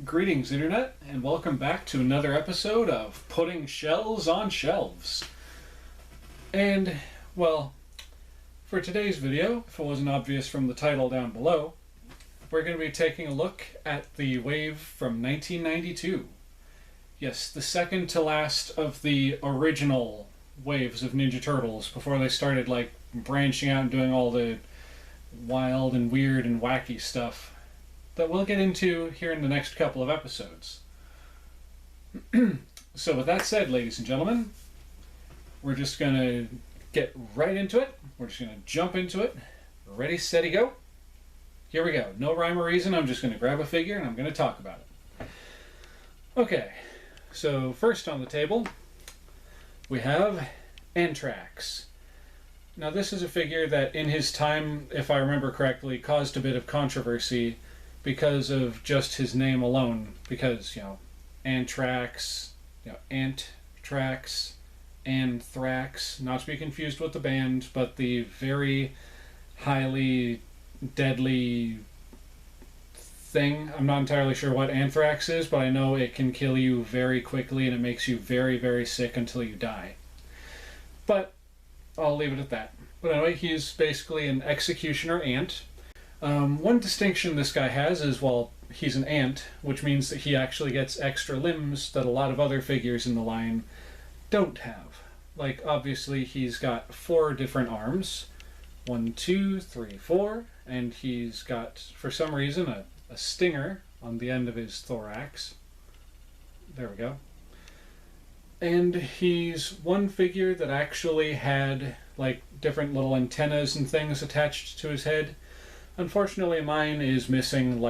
Greetings, Internet, and welcome back to another episode of Putting Shells on Shelves. And, well, for today's video, if it wasn't obvious from the title down below, we're going to be taking a look at the wave from 1992. Yes, the second to last of the original waves of Ninja Turtles before they started, branching out and doing all the wild and weird and wacky stuff that we'll get into here in the next couple of episodes. So with that said, ladies and gentlemen, we're just going to get right into it. We're just going to jump into it. Ready, steady, go. Here we go. No rhyme or reason. I'm just going to grab a figure and I'm going to talk about it. Okay, so first on the table, we have Antrax. Now this is a figure that in his time, if I remember correctly, caused a bit of controversy because of just his name alone. Because, Antrax, Antrax, Anthrax, not to be confused with the band, but the very highly deadly thing. I'm not entirely sure what anthrax is, but I know it can kill you very quickly and it makes you very, very sick until you die. But I'll leave it at that. But anyway, he's basically an executioner ant. One distinction this guy has is, well, he's an ant, which means that he actually gets extra limbs that a lot of other figures in the line don't have. Like, obviously, he's got 4 different arms. 1, 2, 3, 4. And he's got, for some reason, a stinger on the end of his thorax. There we go. And he's one figure that actually had, different little antennas and things attached to his head. Unfortunately, mine is missing,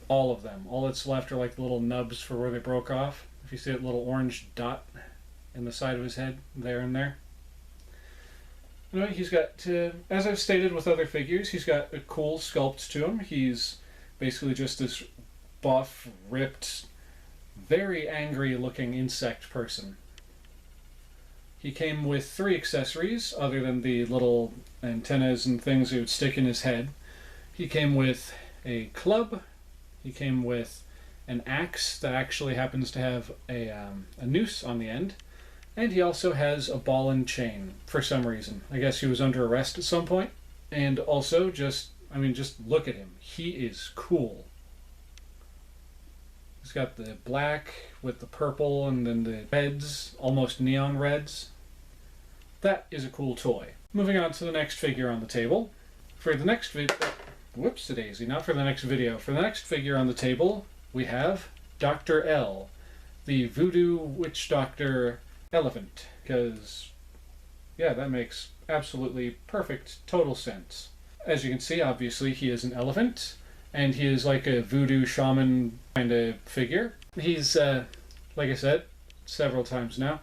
all of them. All that's left are, the little nubs for where they broke off. If you see that little orange dot in the side of his head, there and there. Anyway, he's got, as I've stated with other figures, he's got a cool sculpt to him. He's basically just this buff, ripped, very angry-looking insect person. He came with 3 accessories, other than the little antennas and things he would stick in his head. He came with a club, he came with an axe that actually happens to have a noose on the end, and he also has a ball and chain for some reason. I guess he was under arrest at some point. And also, just look at him. He is cool. He's got the black with the purple and then the reds, almost neon reds. That is a cool toy. Moving on to the next figure on the table. For the next whoops-a-daisy, not for the next video. For the next figure on the table, we have Dr. L, the voodoo witch doctor elephant. Because, yeah, that makes absolutely perfect, total sense. As you can see, obviously, he is an elephant, and he is like a voodoo shaman kind of figure. He's, like I said, several times now,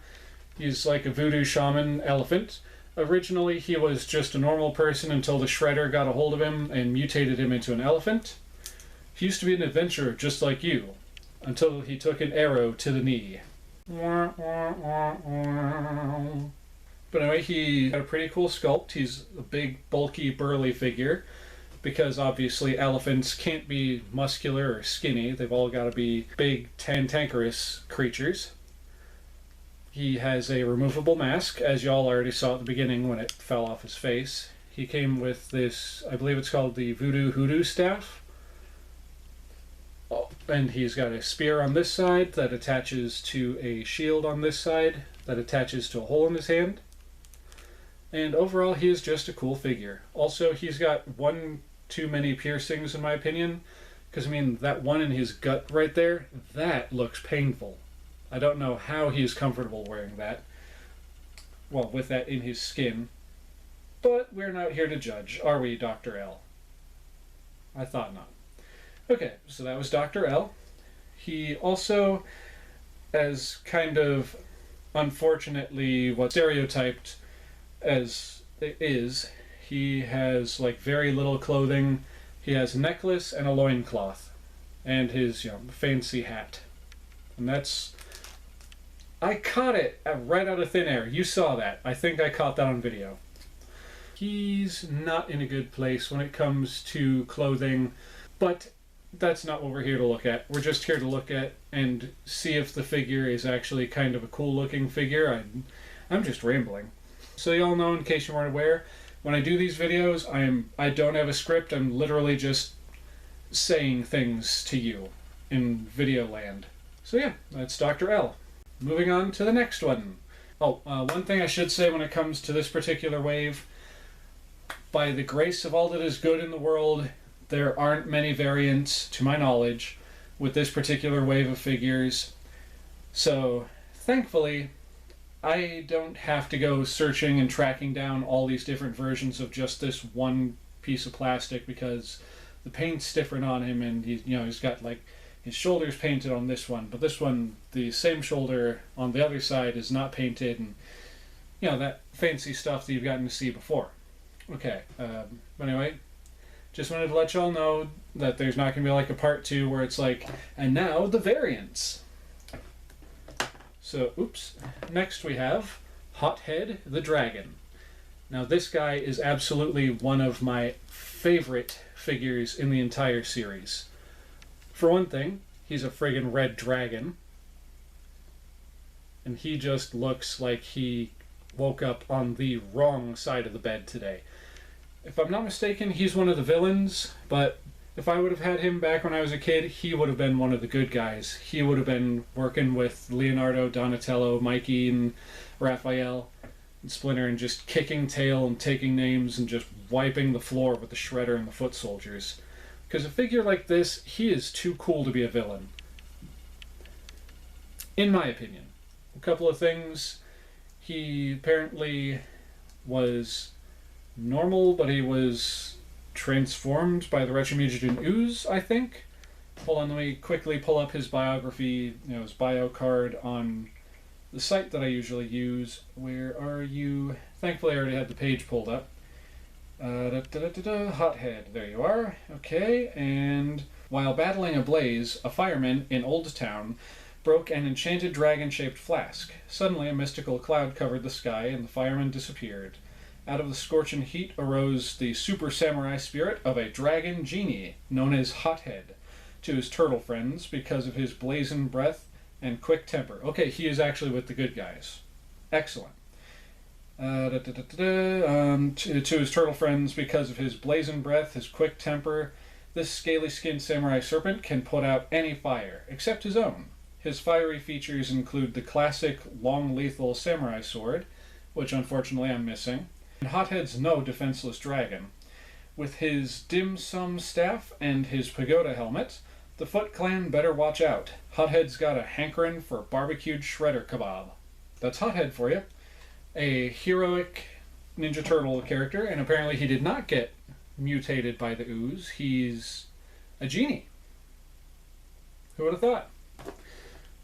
he's like a voodoo shaman elephant. Originally, he was just a normal person until the Shredder got a hold of him and mutated him into an elephant. He used to be an adventurer just like you, until he took an arrow to the knee. But anyway, he had a pretty cool sculpt. He's a big, bulky, burly figure, because obviously elephants can't be muscular or skinny. They've all got to be big, cantankerous creatures. He has a removable mask, as y'all already saw at the beginning when it fell off his face. He came with this, I believe it's called the Voodoo Hoodoo staff. Oh, and he's got a spear on this side that attaches to a shield on this side that attaches to a hole in his hand. And overall, he is just a cool figure. Also, he's got one too many piercings, in my opinion. Because, that one in his gut right there, that looks painful. I don't know how he is comfortable wearing that. Well, with that in his skin. But we're not here to judge, are we, Dr. L? I thought not. Okay, so that was Dr. L. He also, as kind of unfortunately what stereotyped as it is, he has very little clothing. He has a necklace and a loincloth. And his, fancy hat. And that's... I caught it right out of thin air. You saw that. I think I caught that on video. He's not in a good place when it comes to clothing, but that's not what we're here to look at. We're just here to look at and see if the figure is actually kind of a cool looking figure. I'm just rambling. So y'all know, in case you weren't aware, when I do these videos, I don't have a script. I'm literally just saying things to you in video land. So yeah, that's Dr. L. Moving on to the next one. Oh, one thing I should say when it comes to this particular wave, by the grace of all that is good in the world, there aren't many variants, to my knowledge, with this particular wave of figures. So, thankfully, I don't have to go searching and tracking down all these different versions of just this one piece of plastic, because the paint's different on him, and he's got like his shoulders painted on this one, but this one, the same shoulder on the other side is not painted, and that fancy stuff that you've gotten to see before. Okay, but anyway, just wanted to let y'all know that there's not going to be like a part 2 where it's like, and now the variants. So, oops. Next we have Hothead the Dragon. Now this guy is absolutely one of my favorite figures in the entire series. For one thing, he's a friggin' red dragon. And he just looks like he woke up on the wrong side of the bed today. If I'm not mistaken, he's one of the villains, but if I would have had him back when I was a kid, he would have been one of the good guys. He would have been working with Leonardo, Donatello, Mikey, and Raphael, and Splinter, and just kicking tail and taking names and just wiping the floor with the Shredder and the Foot Soldiers. Because a figure like this, he is too cool to be a villain. In my opinion. A couple of things. He apparently was normal, but he was transformed by the Retribution Ooze, I think. Hold on, let me quickly pull up his biography, his bio card on the site that I usually use. Where are you? Thankfully I already had the page pulled up. Hothead, there you are. Okay, and while battling a blaze, a fireman in Old Town broke an enchanted dragon-shaped flask. Suddenly a mystical cloud covered the sky and the fireman disappeared. Out of the scorching heat arose the super samurai spirit of a dragon genie, known as Hothead, to his turtle friends because of his blazing breath and quick temper. Okay, he is actually with the good guys. Excellent. To his turtle friends because of his blazing breath, his quick temper, this scaly-skinned samurai serpent can put out any fire, except his own. His fiery features include the classic long lethal samurai sword, which unfortunately I'm missing, and Hothead's no defenseless dragon. With his dim sum staff and his pagoda helmet, the Foot Clan better watch out. Hothead's got a hankering for barbecued shredder kebab. That's Hothead for you. A heroic Ninja Turtle character, and apparently he did not get mutated by the ooze. He's a genie. Who would have thought?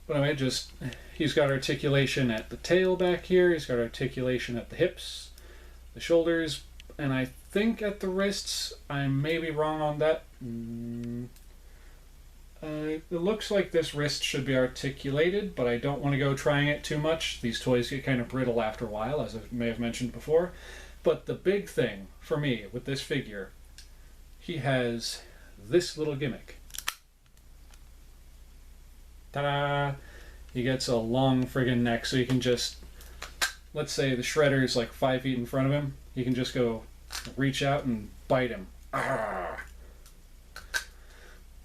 But anyway, he's got articulation at the tail back here, he's got articulation at the hips, the shoulders, and I think at the wrists. I may be wrong on that. It looks like this wrist should be articulated, but I don't want to go trying it too much. These toys get kind of brittle after a while, as I may have mentioned before. But the big thing for me with this figure, he has this little gimmick. Ta-da! He gets a long friggin' neck, so you can just, let's say the Shredder is like 5 feet in front of him, you can just go reach out and bite him. Arrgh.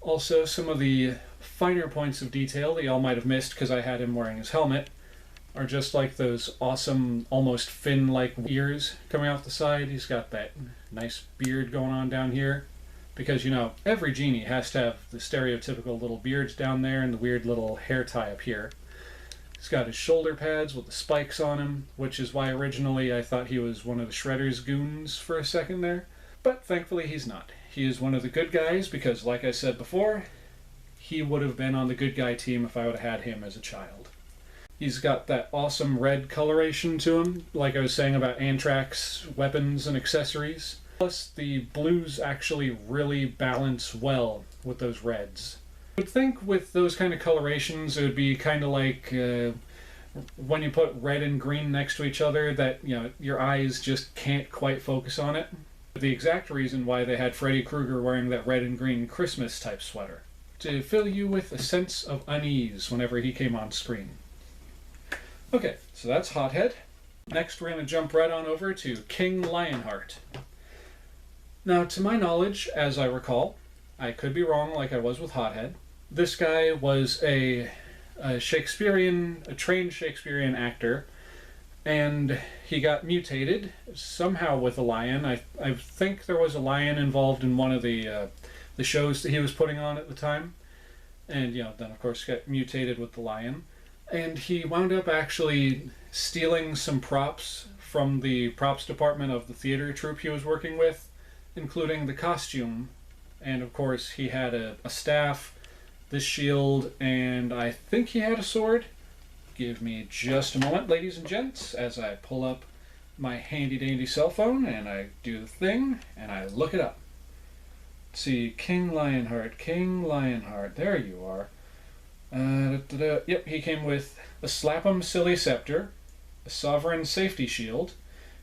Also, some of the finer points of detail that y'all might have missed because I had him wearing his helmet are just like those awesome, almost fin-like ears coming off the side. He's got that nice beard going on down here. Because, every genie has to have the stereotypical little beards down there and the weird little hair tie up here. He's got his shoulder pads with the spikes on him, which is why originally I thought he was one of the Shredder's goons for a second there. But thankfully he's not. He is one of the good guys because, like I said before, he would have been on the good guy team if I would have had him as a child. He's got that awesome red coloration to him, like I was saying about Antrax weapons and accessories. Plus, the blues actually really balance well with those reds. I would think with those kind of colorations, it would be kind of like when you put red and green next to each other, that your eyes just can't quite focus on it. The exact reason why they had Freddy Krueger wearing that red and green Christmas type sweater. to fill you with a sense of unease whenever he came on screen. Okay, so that's Hothead. Next, we're going to jump right on over to King Lionheart. Now, to my knowledge, as I recall, I could be wrong like I was with Hothead, this guy was a trained Shakespearean actor, and he got mutated somehow with a lion. I think there was a lion involved in one of the shows that he was putting on at the time, and then of course got mutated with the lion, and he wound up actually stealing some props from the props department of the theater troupe he was working with, including the costume, and of course he had a staff, this shield, and I think he had a sword. Give me just a moment, ladies and gents, as I pull up my handy-dandy cell phone and I do the thing and I look it up. Let's see, King Lionheart, there you are. Yep, he came with a Slap-'em Silly Scepter, a Sovereign Safety Shield,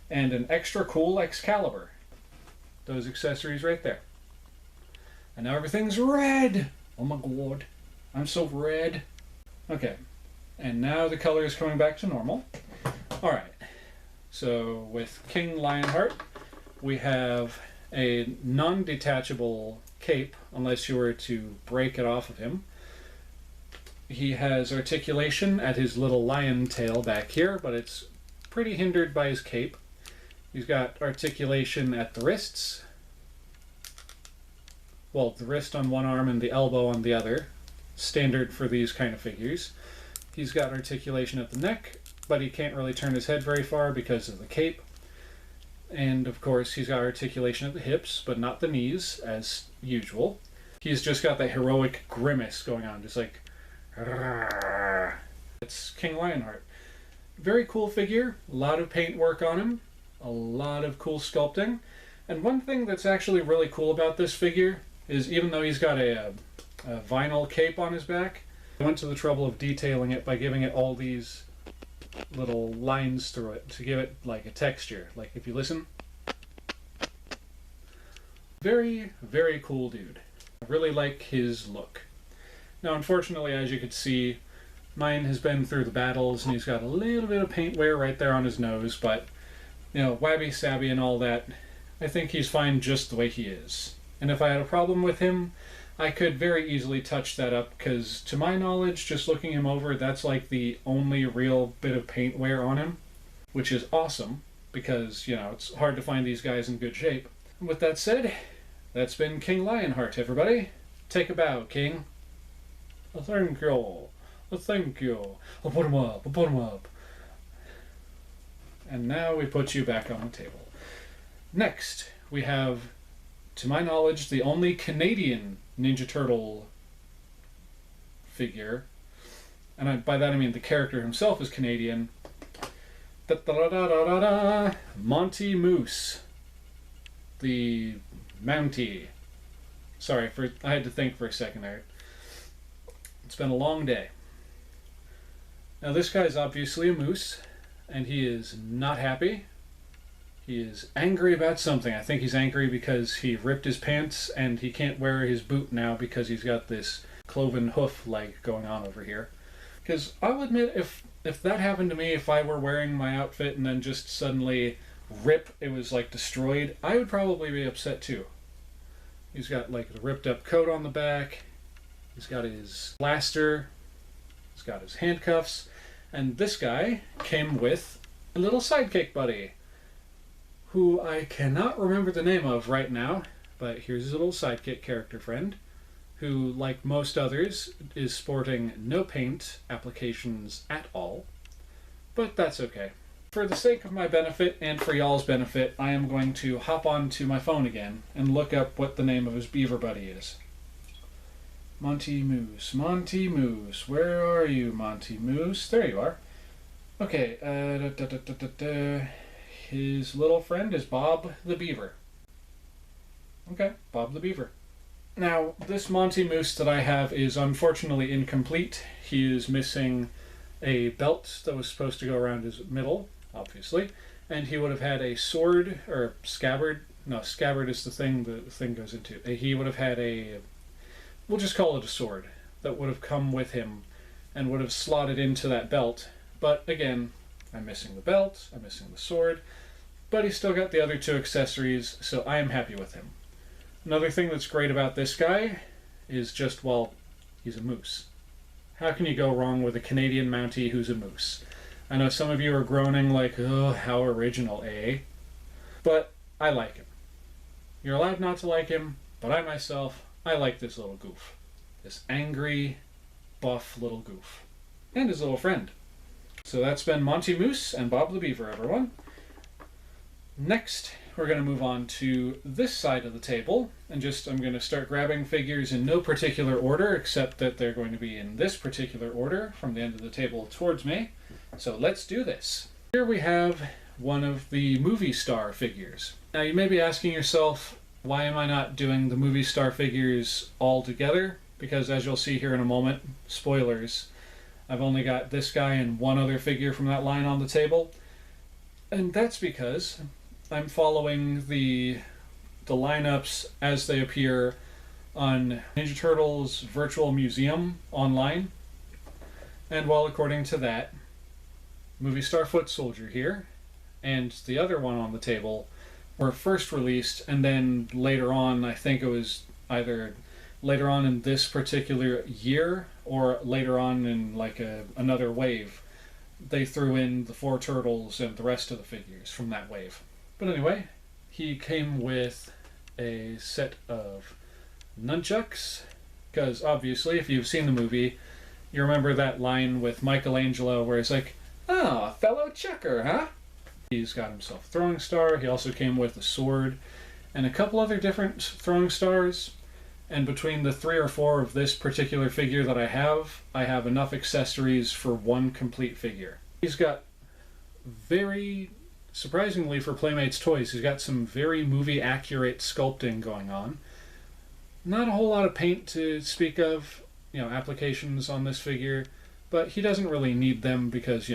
and an extra cool Excalibur. Those accessories right there. And now everything's red! Oh my god, I'm so red. Okay, and now the color is coming back to normal. Alright, so with King Lionheart, we have a non-detachable cape, unless you were to break it off of him. He has articulation at his little lion tail back here, but it's pretty hindered by his cape. He's got articulation at the wrists. Well, the wrist on one arm and the elbow on the other. Standard for these kind of figures. He's got articulation at the neck, but he can't really turn his head very far because of the cape. And of course, he's got articulation at the hips, but not the knees, as usual. He's just got that heroic grimace going on, just like... It's King Lionheart. Very cool figure, a lot of paint work on him, a lot of cool sculpting. And one thing that's actually really cool about this figure is even though he's got a vinyl cape on his back, I went to the trouble of detailing it by giving it all these little lines through it to give it like a texture. Like if you listen. Very, very cool dude. I really like his look. Now unfortunately, as you could see, mine has been through the battles and he's got a little bit of paint wear right there on his nose, but wabby sabby and all that, I think he's fine just the way he is. And if I had a problem with him, I could very easily touch that up, because to my knowledge, just looking him over, that's like the only real bit of paint wear on him, which is awesome, because, it's hard to find these guys in good shape. And with that said, that's been King Lionheart, everybody. Take a bow, King. Thank you. Thank you. I'll put him up. I'll put him up. And now we put you back on the table. Next, we have, to my knowledge, the only Canadian Ninja Turtle figure. And by that I mean the character himself is Canadian. Monty Moose. The Mountie. Sorry, I had to think for a second there. It's been a long day. Now this guy's obviously a moose, and he is not happy. He is angry about something. I think he's angry because he ripped his pants and he can't wear his boot now because he's got this cloven hoof leg going on over here. Because I'll admit, if that happened to me, if I were wearing my outfit and then just suddenly it was like destroyed, I would probably be upset too. He's got like the ripped up coat on the back. He's got his blaster. He's got his handcuffs. And this guy came with a little sidekick buddy, who I cannot remember the name of right now, but here's his little sidekick character friend, who, like most others, is sporting no paint applications at all, but that's okay. For the sake of my benefit and for y'all's benefit, I am going to hop onto my phone again and look up what the name of his beaver buddy is. Monty Moose, where are you, Monty Moose? There you are. Okay, his little friend is Bob the Beaver. Okay, Bob the Beaver. Now, this Monty Moose that I have is unfortunately incomplete. He is missing a belt that was supposed to go around his middle, obviously, and he would have had a sword, or scabbard. No, scabbard is the thing goes into. He would have had a we'll just call it a sword, that would have come with him and would have slotted into that belt. But again, I'm missing the belt, I'm missing the sword, but he's still got the other two accessories, so I am happy with him. Another thing that's great about this guy is just, well, he's a moose. How can you go wrong with a Canadian Mountie who's a moose? I know some of you are groaning like, oh, how original, eh? But I like him. You're allowed not to like him, but I myself, I like this little goof. This angry, buff little goof. And his little friend. So that's been Monty Moose and Bob the Beaver, everyone. Next, we're going to move on to this side of the table, and I'm going to start grabbing figures in no particular order, except that they're going to be in this particular order from the end of the table towards me. So let's do this. Here we have one of the movie star figures. Now you may be asking yourself, why am I not doing the movie star figures all together? Because as you'll see here in a moment, spoilers, I've only got this guy and one other figure from that line on the table. And that's because I'm following the lineups as they appear on Ninja Turtles Virtual Museum online. And while according to that, Movie Star Foot Soldier here and the other one on the table were first released, and then later on, I think it was either later on in this particular year or later on in like another wave, they threw in the 4 turtles and the rest of the figures from that wave. But anyway, he came with a set of nunchucks, because obviously if you've seen the movie, you remember that line with Michelangelo where he's like, "Ah, oh, fellow checker, huh?" He's got himself a throwing star. He also came with a sword and a couple other different throwing stars. And between the 3 or 4 of this particular figure that I have enough accessories for one complete figure. He's got very, surprisingly for Playmates Toys, he's got some very movie-accurate sculpting going on. Not a whole lot of paint to speak of, applications on this figure, but he doesn't really need them because,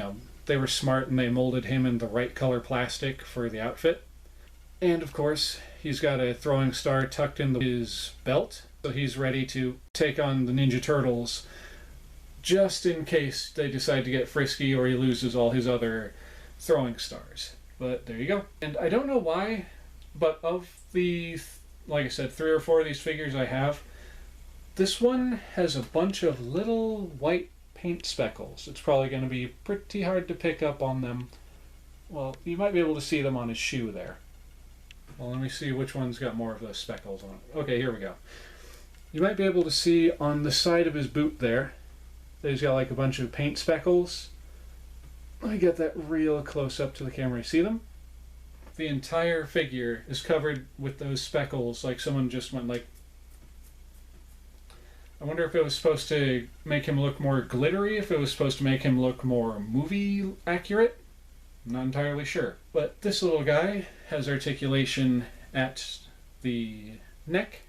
they were smart and they molded him in the right color plastic for the outfit. And of course, he's got a throwing star tucked in his belt, so he's ready to take on the Ninja Turtles just in case they decide to get frisky or he loses all his other throwing stars. But there you go. And I don't know why, but of the, like I said, 3 or 4 of these figures I have, this one has a bunch of little white paint speckles. It's probably going to be pretty hard to pick up on them. Well, you might be able to see them on his shoe there. Well, let me see which one's got more of those speckles on it. Okay, here we go. You might be able to see on the side of his boot there that he's got like a bunch of paint speckles. Let me get that real close up to the camera. You see them? The entire figure is covered with those speckles, like someone just went like... I wonder if it was supposed to make him look more glittery, if it was supposed to make him look more movie accurate. I'm not entirely sure. But this little guy has articulation at the neck,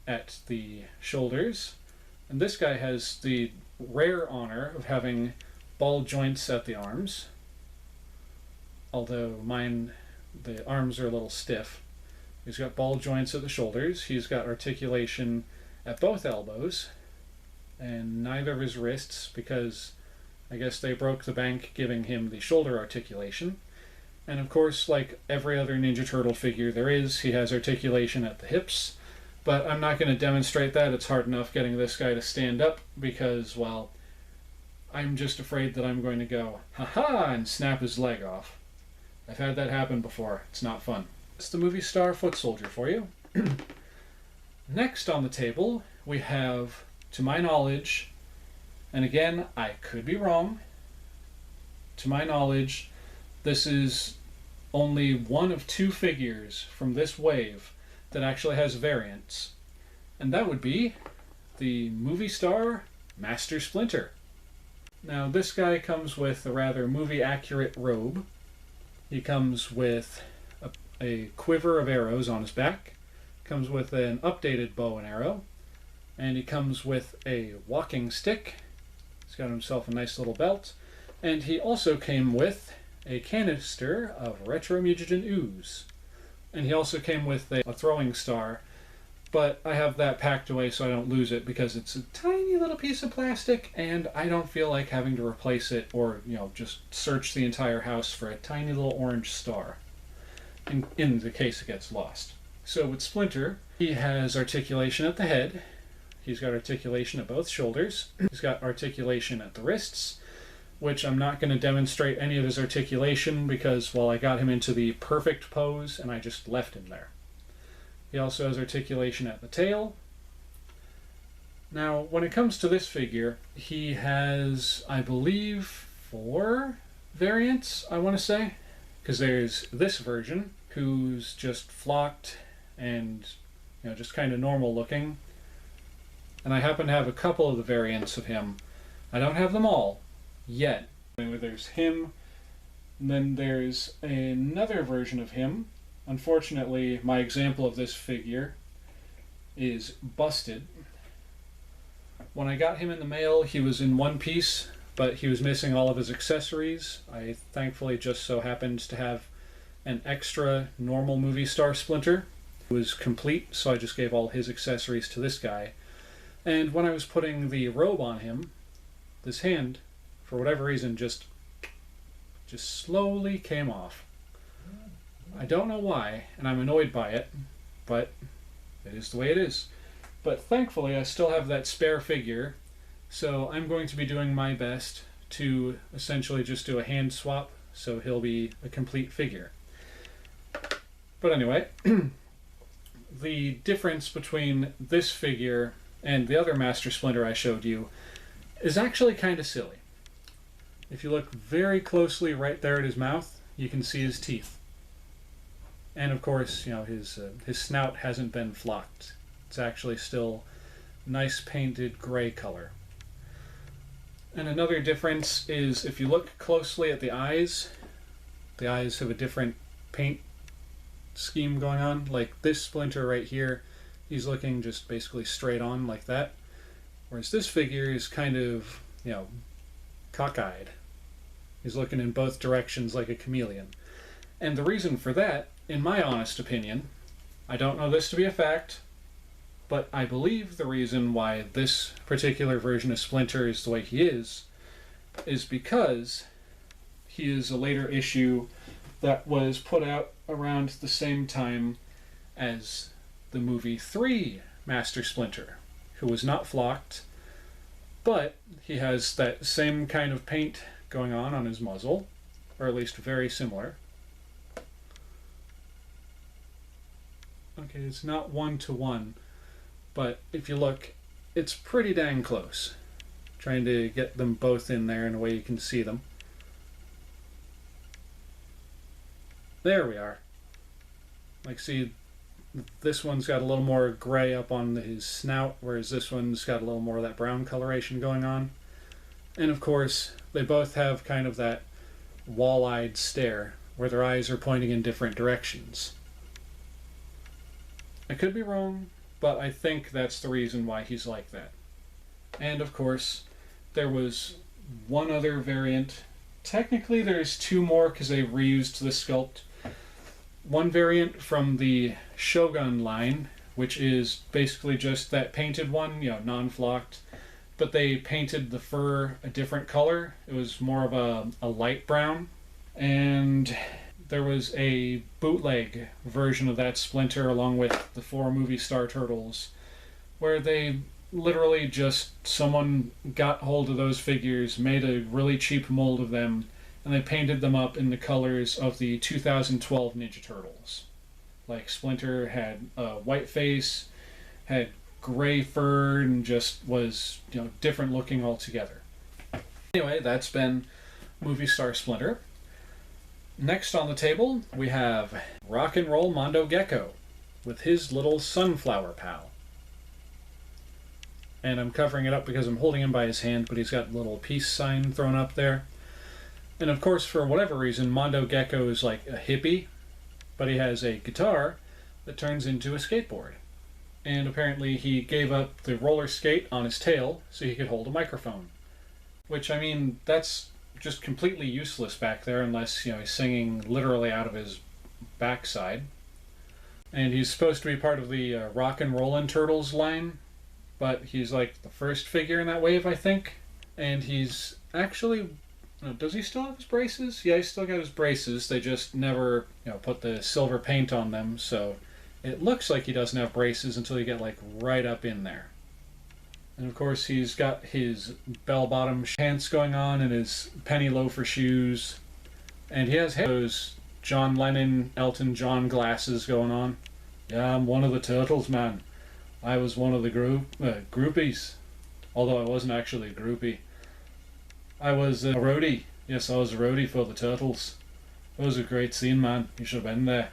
at the shoulders, and this guy has the rare honor of having ball joints at the arms, although mine, the arms are a little stiff. He's got ball joints at the shoulders, he's got articulation at both elbows, and neither of his wrists, because I guess they broke the bank giving him the shoulder articulation. And of course, like every other Ninja Turtle figure there is, he has articulation at the hips. But I'm not going to demonstrate that. It's hard enough getting this guy to stand up because, well, I'm just afraid that I'm going to go, ha-ha, and snap his leg off. I've had that happen before. It's not fun. It's the movie star foot soldier for you. Next on the table, we have, to my knowledge, and again, I could be wrong, to my knowledge, this is only one of 2 figures from this wave that actually has variants. And that would be the movie star Master Splinter. Now this guy comes with a rather movie-accurate robe. He comes with a quiver of arrows on his back, comes with an updated bow and arrow, and he comes with a walking stick. He's got himself a nice little belt, and he also came with a canister of retro mutagen ooze. And he also came with a throwing star But I have that packed away so I don't lose it because it's a tiny little piece of plastic and I don't feel like having to replace it or, just search the entire house for a tiny little orange star in the case it gets lost. So with Splinter, he has articulation at the head. He's got articulation at both shoulders. He's got articulation at the wrists, which I'm not going to demonstrate any of his articulation because, well, I got him into the perfect pose and I just left him there. He also has articulation at the tail. Now, when it comes to this figure, he has, I believe, 4 variants, I want to say. Because there's this version, who's just flocked and, just kind of normal looking. And I happen to have a couple of the variants of him. I don't have them all yet. There's him, and then there's another version of him. Unfortunately, my example of this figure is busted. When I got him in the mail, he was in one piece, but he was missing all of his accessories. I thankfully just so happened to have an extra normal movie star Splinter. It was complete, so I just gave all his accessories to this guy. And when I was putting the robe on him, this hand, for whatever reason, just slowly came off. I don't know why, and I'm annoyed by it, but it is the way it is. But thankfully, I still have that spare figure, so I'm going to be doing my best to essentially just do a hand swap, so he'll be a complete figure. But anyway, the difference between this figure and the other Master Splinter I showed you is actually kind of silly. If you look very closely right there at his mouth, you can see his teeth. And of course, his snout hasn't been flocked. It's actually still nice painted gray color. And another difference is if you look closely at the eyes have a different paint scheme going on. Like this Splinter right here, he's looking just basically straight on like that. Whereas this figure is kind of, cockeyed. He's looking in both directions like a chameleon. And the reason for that, in my honest opinion, I don't know this to be a fact, but I believe the reason why this particular version of Splinter is the way he is because he is a later issue that was put out around the same time as the movie 3 Master Splinter, who was not flocked, but he has that same kind of paint going on his muzzle, or at least very similar. Okay, it's not 1-to-1, but if you look, it's pretty dang close. Trying to get them both in there in a way you can see them. There we are. Like, see, this one's got a little more gray up on his snout, whereas this one's got a little more of that brown coloration going on. And of course, they both have kind of that wall-eyed stare, where their eyes are pointing in different directions. I could be wrong, but I think that's the reason why he's like that. And of course, there was one other variant. Technically there's 2 more because they reused the sculpt. One variant from the Shogun line, which is basically just that painted one, non-flocked, but they painted the fur a different color. It was more of a light brown. And there was a bootleg version of that Splinter along with the 4 movie star turtles, where they literally someone got hold of those figures, made a really cheap mold of them, and they painted them up in the colors of the 2012 Ninja Turtles. Like Splinter had a white face, had gray fur, and just was, different looking altogether. Anyway, that's been movie star Splinter. Next on the table, we have Rock and Roll Mondo Gecko with his little sunflower pal. And I'm covering it up because I'm holding him by his hand, but he's got a little peace sign thrown up there. And of course, for whatever reason, Mondo Gecko is like a hippie, but he has a guitar that turns into a skateboard. And apparently he gave up the roller skate on his tail so he could hold a microphone. Which, I mean, that's just completely useless back there unless, he's singing literally out of his backside. And he's supposed to be part of the Rock and Rollin' Turtles line, but he's like the first figure in that wave, I think. And he's actually, does he still have his braces? Yeah, he's still got his braces. They just never, put the silver paint on them, so it looks like he doesn't have braces until you get like right up in there. And of course, he's got his bell-bottom pants going on and his penny loafer shoes, and he has those John Lennon, Elton John glasses going on. Yeah, I'm one of the Turtles, man. I was one of the groupies. Although I wasn't actually a groupie. I was a roadie. Yes, I was a roadie for the Turtles. It was a great scene, man. You should have been there.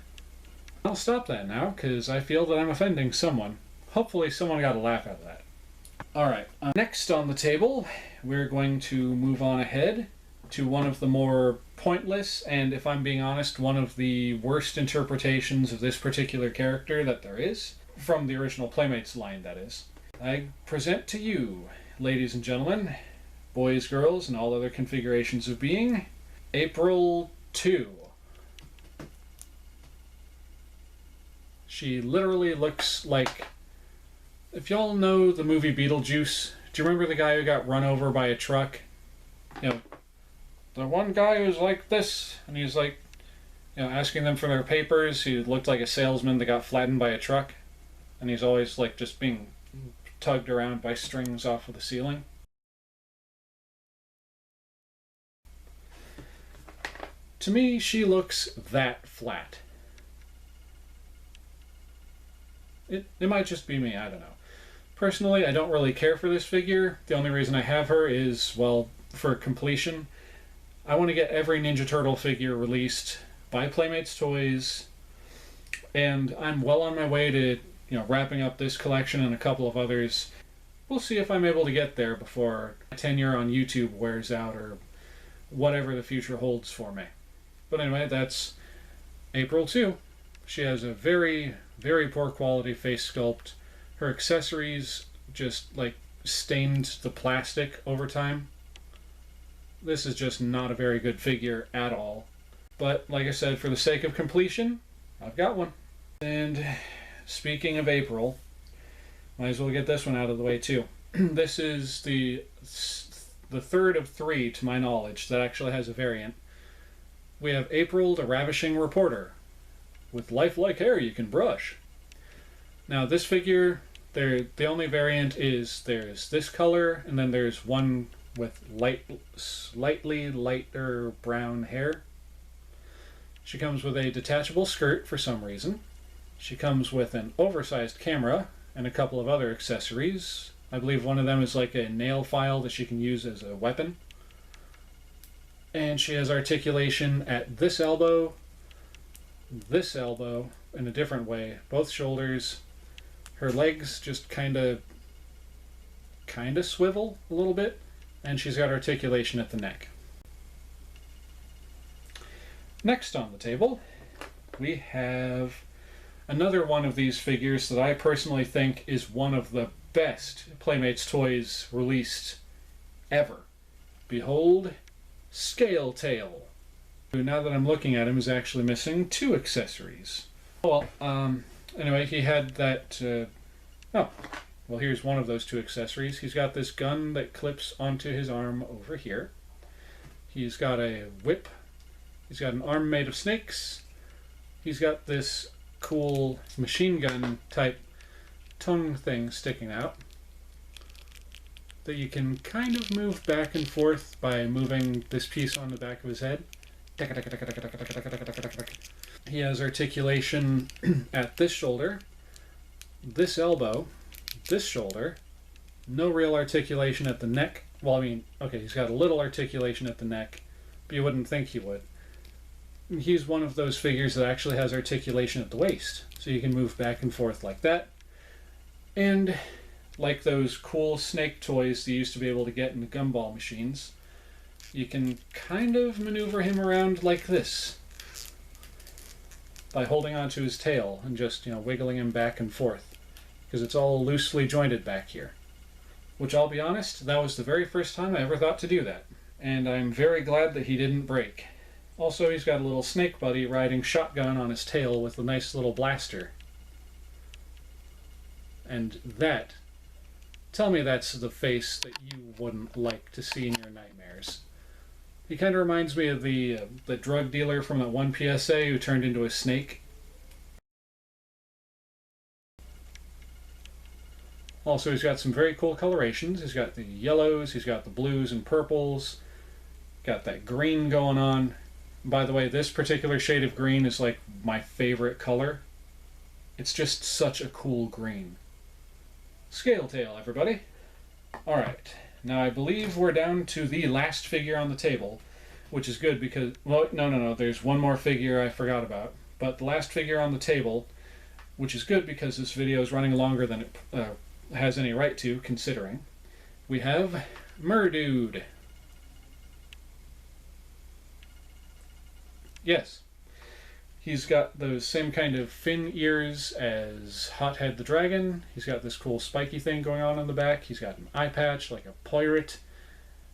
I'll stop that now, because I feel that I'm offending someone. Hopefully someone got a laugh out of that. Alright, next on the table, we're going to move on ahead to one of the more pointless, and if I'm being honest, one of the worst interpretations of this particular character that there is, from the original Playmates line, that is. I present to you, ladies and gentlemen, boys, girls, and all other configurations of being, April 2. She literally looks like... If y'all know the movie Beetlejuice, do you remember the guy who got run over by a truck? The one guy who's like this, and he's like, asking them for their papers. He looked like a salesman that got flattened by a truck, and he's always like just being tugged around by strings off of the ceiling. To me, she looks that flat. It might just be me, I don't know. Personally, I don't really care for this figure. The only reason I have her is, well, for completion. I want to get every Ninja Turtle figure released by Playmates Toys, and I'm well on my way to, wrapping up this collection and a couple of others. We'll see if I'm able to get there before my tenure on YouTube wears out or whatever the future holds for me. But anyway, that's April 2. She has a very, very poor quality face sculpt. Her accessories just, stained the plastic over time. This is just not a very good figure at all. But, like I said, for the sake of completion, I've got one. And speaking of April, might as well get this one out of the way too. This is the third of 3, to my knowledge, that actually has a variant. We have April, the Ravishing Reporter, with lifelike hair you can brush. Now this figure, the only variant is there's this color, and then there's one with slightly lighter brown hair. She comes with a detachable skirt for some reason. She comes with an oversized camera and a couple of other accessories. I believe one of them is like a nail file that she can use as a weapon. And she has articulation at this elbow in a different way, both shoulders. Her legs just kind of swivel a little bit, and she's got articulation at the neck. Next on the table, we have another one of these figures that I personally think is one of the best Playmates toys released ever. Behold, Scale Tail, who, now that I'm looking at him, is actually missing 2 accessories. Well, anyway, he had that... well, here's one of those 2 accessories. He's got this gun that clips onto his arm over here. He's got a whip. He's got an arm made of snakes. He's got this cool machine gun type tongue thing sticking out that you can kind of move back and forth by moving this piece on the back of his head. He has articulation at this shoulder, this elbow, this shoulder, no real articulation at the neck. Well, I mean, okay, he's got a little articulation at the neck, but you wouldn't think he would. He's one of those figures that actually has articulation at the waist, so you can move back and forth like that. And like those cool snake toys that you used to be able to get in the gumball machines, you can kind of maneuver him around like this by holding onto his tail and just, wiggling him back and forth, because it's all loosely jointed back here. Which, I'll be honest, that was the very first time I ever thought to do that, and I'm very glad that he didn't break. Also, he's got a little snake buddy riding shotgun on his tail with a nice little blaster. And that, tell me that's the face that you wouldn't like to see in your nightmares. He kind of reminds me of the drug dealer from that one PSA who turned into a snake. Also, he's got some very cool colorations. He's got the yellows, he's got the blues and purples, got that green going on. By the way, this particular shade of green is like my favorite color. It's just such a cool green. Scale tail, everybody. Alright, now I believe we're down to the last figure on the table, which is good because, well, no, there's one more figure I forgot about. But the last figure on the table, which is good because this video is running longer than it has any right to, considering. We have Merdude. Yes. He's got those same kind of fin ears as Hothead the Dragon. He's got this cool spiky thing going on in the back. He's got an eye patch like a pirate.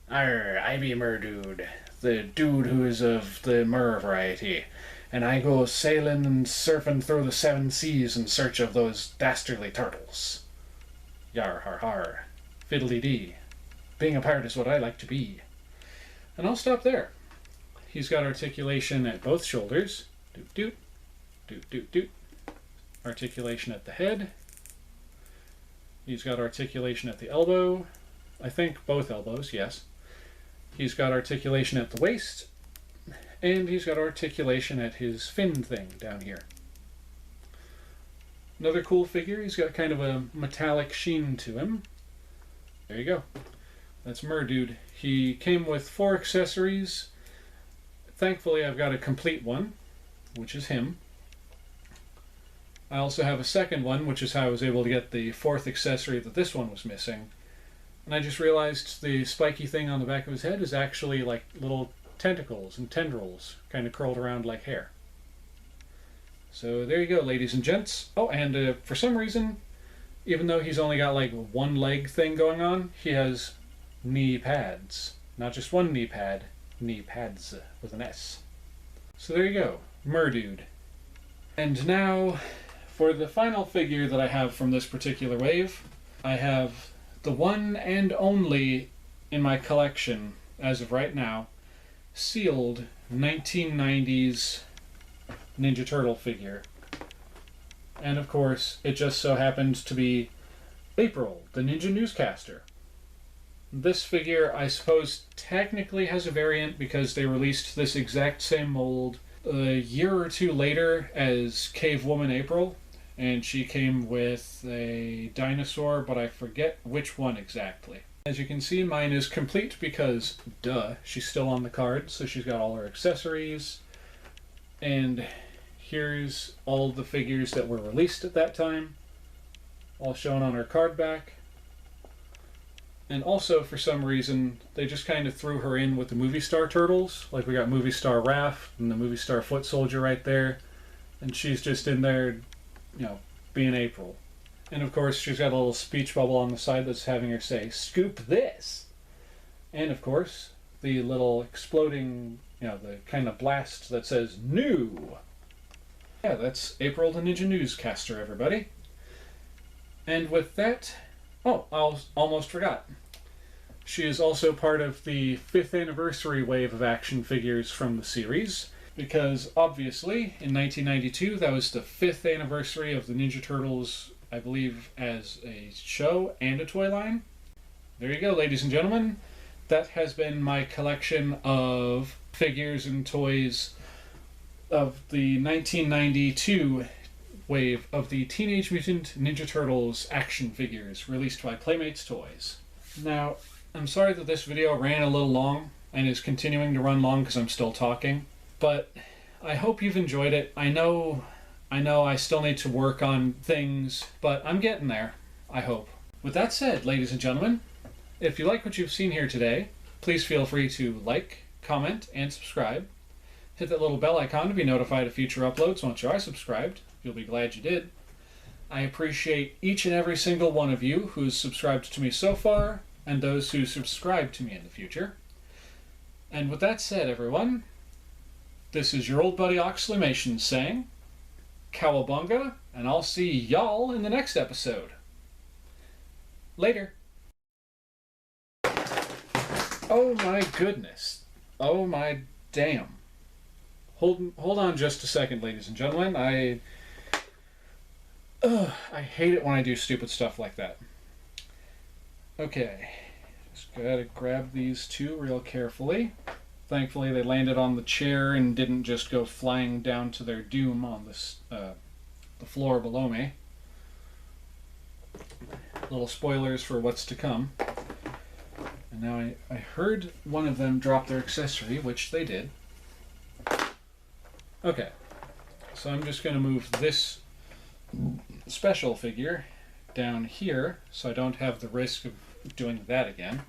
Arr, I be Merdude, the dude who is of the mer variety. And I go sailing and surfing through the seven seas in search of those dastardly turtles. Yar har har. Fiddly-dee. Being a pirate is what I like to be. And I'll stop there. He's got articulation at both shoulders. Doot doot. Doot doot doot. Articulation at the head. He's got articulation at the elbow. I think both elbows, yes. He's got articulation at the waist. And he's got articulation at his fin thing down here. Another cool figure, he's got kind of a metallic sheen to him. There you go. That's Merdude. He came with 4 accessories. Thankfully, I've got a complete one, which is him. I also have a second one, which is how I was able to get the 4th accessory that this one was missing. And I just realized the spiky thing on the back of his head is actually like little tentacles and tendrils, kind of curled around like hair. So there you go, ladies and gents. Oh, and for some reason, even though he's only got like one leg thing going on, he has knee pads. Not just one knee pad, knee pads with an S. So there you go, Merdude. And now, for the final figure that I have from this particular wave, I have the one and only in my collection, as of right now, sealed 1990s Ninja Turtle figure. And of course, it just so happens to be April, the Ninja Newscaster. This figure, I suppose, technically has a variant because they released this exact same mold a year or two later as Cave Woman April, and she came with a dinosaur, but I forget which one exactly. As you can see, mine is complete because, duh, she's still on the card, so she's got all her accessories. And here's all the figures that were released at that time, all shown on her card back. And also, for some reason, they just kind of threw her in with the Movie Star Turtles. Like, we got Movie Star Raph and the Movie Star Foot Soldier right there. And she's just in there, you know, being April. And of course, she's got a little speech bubble on the side that's having her say, "Scoop this!" And of course, the little exploding, you know, the kind of blast that says, "New!" Yeah, that's April the Ninja Newscaster, everybody. And with that, oh, I almost forgot. She is also part of the 5th anniversary wave of action figures from the series, because obviously, in 1992, that was the 5th anniversary of the Ninja Turtles, I believe, as a show and a toy line. There you go, ladies and gentlemen. That has been my collection of figures and toys of the 1992 wave of the Teenage Mutant Ninja Turtles action figures released by Playmates Toys. Now, I'm sorry that this video ran a little long and is continuing to run long because I'm still talking, but I hope you've enjoyed it. I know I still need to work on things, but I'm getting there, I hope. With that said, ladies and gentlemen, if you like what you've seen here today, please feel free to like, comment, and subscribe. Hit that little bell icon to be notified of future uploads once you are subscribed. You'll be glad you did. I appreciate each and every single one of you who's subscribed to me so far, and those who subscribe to me in the future. And with that said, everyone, this is your old buddy Oxleymations saying, Cowabunga, and I'll see y'all in the next episode. Later. Oh my goodness. Oh my damn. Hold on just a second, ladies and gentlemen. I hate it when I do stupid stuff like that. Okay. Just gotta grab these two real carefully. Thankfully, they landed on the chair and didn't just go flying down to their doom on this, the floor below me. Little spoilers for what's to come. And now I heard one of them drop their accessory, which they did. Okay, so I'm just going to move this special figure down here so I don't have the risk of doing that again.